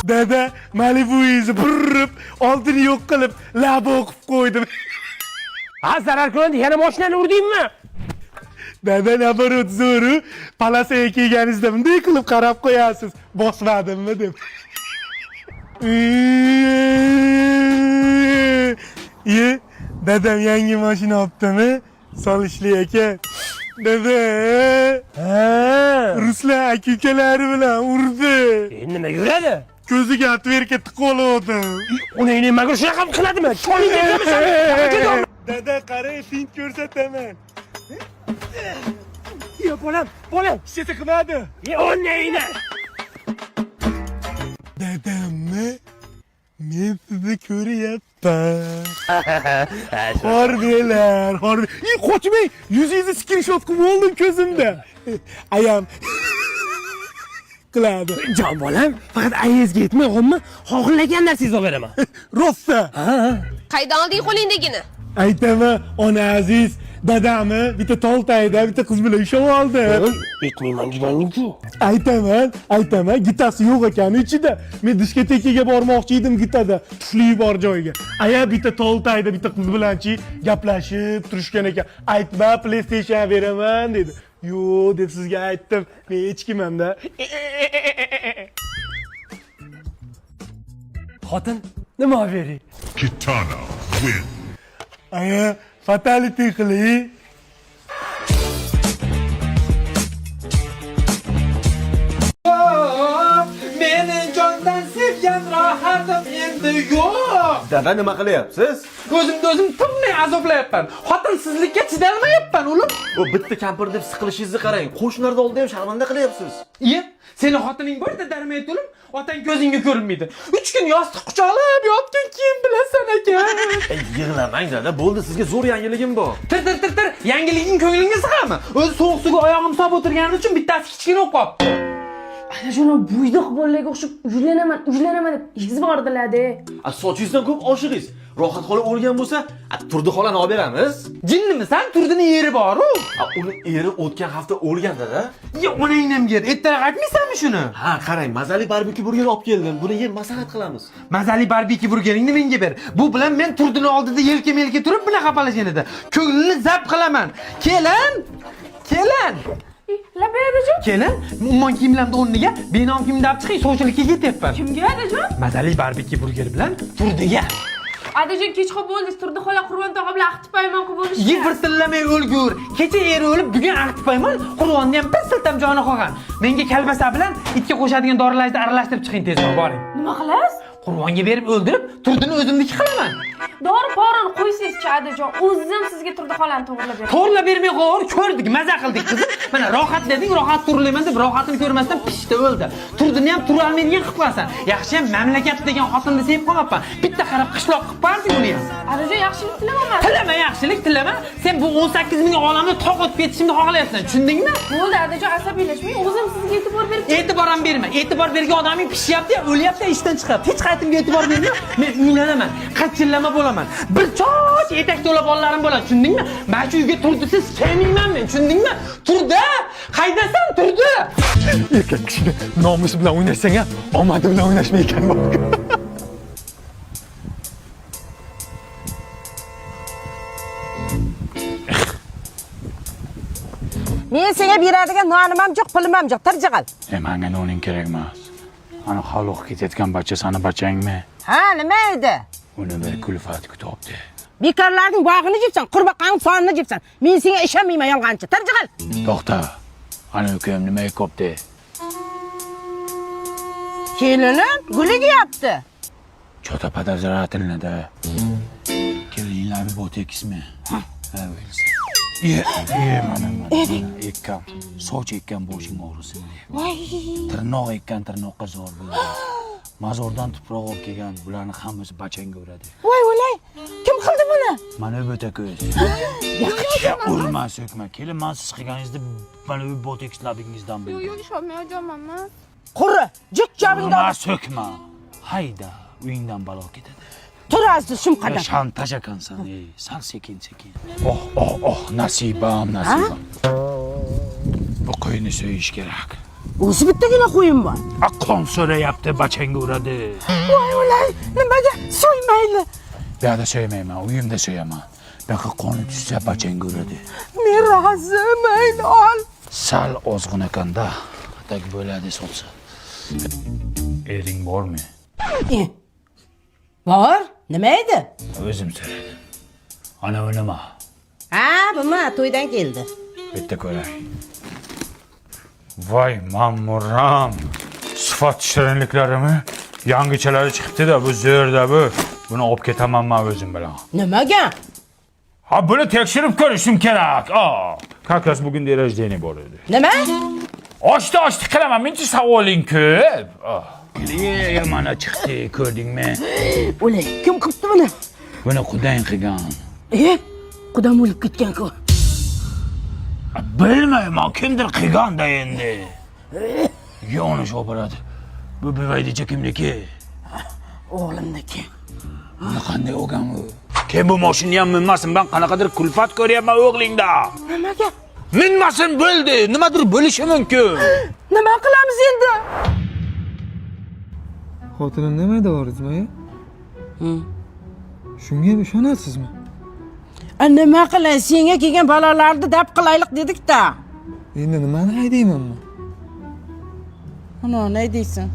Dada Malibu'yu burrup, altını yok kılıp, laba okup koydum. Ha zarar ko'rdi, yana mashinani urdingmi? Dada nabarot zo'ru, palasaga kelganingizda bunday qilib qarab qo'yasiz. Bosmadimmi deb. Dadam yangi mashina olibdimi? Solishli ekan. Dada. Ruslar aka-ukalari bilan urdi. Endi nima yuradi? Ko'ziga atverka tiqoldi. Uni nimaga shunaqa qiladimi? Choling deyapsan. Dada qarang, fint ko'rsataman. Yo bolam. Shita qilmadi. O neyni? Dadammi? Men sizni ko'ryapman. Horbelar. Qochmang, yuzingizni screenshot qilib oldim ko'zimda. Ayam qiladi. Jon bolam, faqat ayezga yetmay qolma, xohlagan narsangizni olib beraman. Rosta. Qaydan olding qo'lingdagini? Aytaman, ona aziz, dadamni bitta toltayda bitta qiz bilan ushlab oldi. Yetmayman deganing-ku. Aytaman, gitasi yo'q ekan ichida. Men diskotekaga bormoqchi edim gitada, tufli bor joyga. Aya bitta toltayda bitta qiz bilanchi gaplashib turishgan ekan. Aytma, PlayStation beraman dedi. Yo'q deb sizga aytdim. Men hech kimman-da. Xotin, nima bering? Kitana win. Aya, fatality qiling. Meni jondan sevgan rohatim endi yo'q. Dada nima qilyapsiz? O'zim turli azoblayapman. Xotinsizlikka chidolmayapman, o'lim. Bu bitta kampir deb siqilishingizni qarang. Qo'shnilarda oldida ham sharmanda qilyapsiz. Iye, seni xotining borda darmaydi, o'lim. Otang ko'zingga ko'rinmaydi. 3 kun yostiq quchoqlab yotgan keyin bilasan ekan. Yig'lamang dada, bo'ldi, sizga zo'r yangiligim bor. Tir. Yangiliging ko'nglingga sig'ami? O'zi sovuq suvga oyog'im solib o'tirganim uchun bittasi kichkina o'qib qolibdi. Ana shuna buydoq bolalarga o'xshab ujlanaman deb yig'izib bordilar-da. Sochingizdan ko'p oshiringiz. Rohat xola o'lgan bo'lsa, Turdi xolani olib beramiz. Jinnimisan? Turdini eri bor-ku. Uni eri o'tgan hafta o'lgan dada. Ya onangni yer. Ertaroq aytmaysanmi shuni? Ha, qarang, mazali barbekyu burger olib keldim. Buni yeb maslahat qilamiz. Mazali barbekyu burgeringni menga ber. Bu bilan men Turdini oldida yelka-melka turib bunaqa qapalashgan edi. Ko'nglini zap qilaman. Kelin. Labaydajon. Kelin, umuman kiyimlarni o'rniga benom kiyimni olib chiqing, sovchilikka ketyapman. Kimga adajon? Mazali barbekyu burger bilan Turdiga. Adajon kechqurun bo'ldi, Turdi xola Qur'on tog'a bilan aqtib payman qilib bo'lishdi. Yig'irtillamay o'lgur. Kecha eri o'lib, bugun aqtib payman. Qur'onni ham bir siltam joni qolgan. Menga kalbasa bilan itga qo'shadigan dorilarni aralashtirib chiqing tezroq, boring. Nima qilasiz? Qur'onga berib o'ldirib, Turdini o'zimniki qilaman. Dori-porini qo'ysiz-chi adajon. O'zim sizga Turdi xolani to'g'rilab beraman. To'g'rilab bermay qo'yar, ko'rdik, maza qildik qizim. Mana rohat deding, rohat turilayman deb rohatini ko'rmasdan pishdi o'ldi. Turdini ham tura olmaydigan qilib qo'yasan. Yaxshi ham mamlakat degan xotinni sevib qolmabman. Bitta qarab qishloq qilib barding uni ham. Adajon yaxshilik tilamayman. Tilama yaxshilik, tilama. Sen bu 18 ming olamni toq o'tib ketishimni xohlayapsan, tushundingmi? Bo'ldi adajon, asabiylashmang. O'zim sizga e'tibor berib. E'tibor ham berma. E'tibor bergan odaming pishyapti, o'lyapti, ishdan chiqyapti. Hech qaytimga e'tibor berma. Men uylanaman, qachillama bo'laman. Bir choch etak to'la bolalarim bo'ladi, tushundingmi? Mana shu uyga Turdisiz kelmayman men, tushundingmi? Turdi! Qaydasan, Turdi? Erkak kishini nomusi bilan o'ynasang ham, omadi bilan o'ynashmay ekan bor. Men senga beradigan nonim ham yo'q, pulim ham yo'q. Tirjig'al. Menga noning kerak emas. Ana xaloq ketayotgan bacha sani bachangmi? Ha, nima edi? Uni bir kulfat kutibdi. Bekorlarning bog'ini jibsan, qurbaqaning sonini jibsan. Men senga ishonmayman, yolg'onchi. Tirjig'al. To'xta. Ana ukam nima qopdi? Kelinim guliga yapti. Chota подозрательно-da. Kelinlarni botekismi? Ha, o'ylasa. Mana ekkam, soch ekkan boshing og'risin deb. Voy. Tirnoq ekkan tirnoqqa zo'r bo'ldi. Mazordan tuproq olib kelgan, bularni hammasi bachanga uradi. Voy, o'lay. Kim qildi buni? Mana bo'ta ko'z. Urma, so'kma. Kelin, men siz qilganingizda mana bu botekis labingizdan bildim. Yo'q, ishonmayapman. Qurri, jik jabingda. Urma, so'kma. Hayda, uyingdan balo ketadi. Tur azdi shum qadar. Shantaj ekansan, sal sekin. Oh, nasibam. Bu qo'yni so'yish kerak. o'zi bittagina qo'yim bor. Qon so'rayapti, bachangga uradi. Voy o'lay, nimaga so'ymaydi? Bu yerda so'ymayman, uyimda so'yaman. Bunaqa qoni tushsa bachangga uradi. Men rozi, mayli ol. Sal ozg'in ekanda, tak bo'ladi so'lsa. Ering bormi? Bor, nima edi? O'zim so'raydi. Ana bu nima? Ha, buma to'ydan keldi. Bitta ko'ray. Voy ma'muram. Sifat shirinliklarimi? Yangichalari chiqibdi-da, bu zo'rda bu. Buni olib ketaman men o'zim bilan. Nimaga? Ha, buni tekshirib ko'rishim kerak. Как раз bugun rождение bor edi. Nima? Oshdi qilaman, menchi savoling ko'p. Mana chiqdi, ko'rdingmi? O'lay, kim qilibdi buni? Buni qudang qilgan. Qudam o'lib ketgan-ku. Bilmayman, kimdir qilganda endi. Yo'nish oboradi. Bu bevaydicha kimniki? O'g'limniki. Buni qanday o'rgan u? Kim bu mashinani ham minmasin, men qanaqadir kulfat ko'ryapman o'g'lingda. Nimaga? Minmasin bo'ldi, nimadir bo'lishi mumkin. Nima qilamiz endi? Xotinim nimaydi Orizmaya? Shunga ishonasizmi? Nima qilay, senga kelgan balolarni dab qilaylik dedik-da. Endi nimani haydayman men? Ana, ne deysan?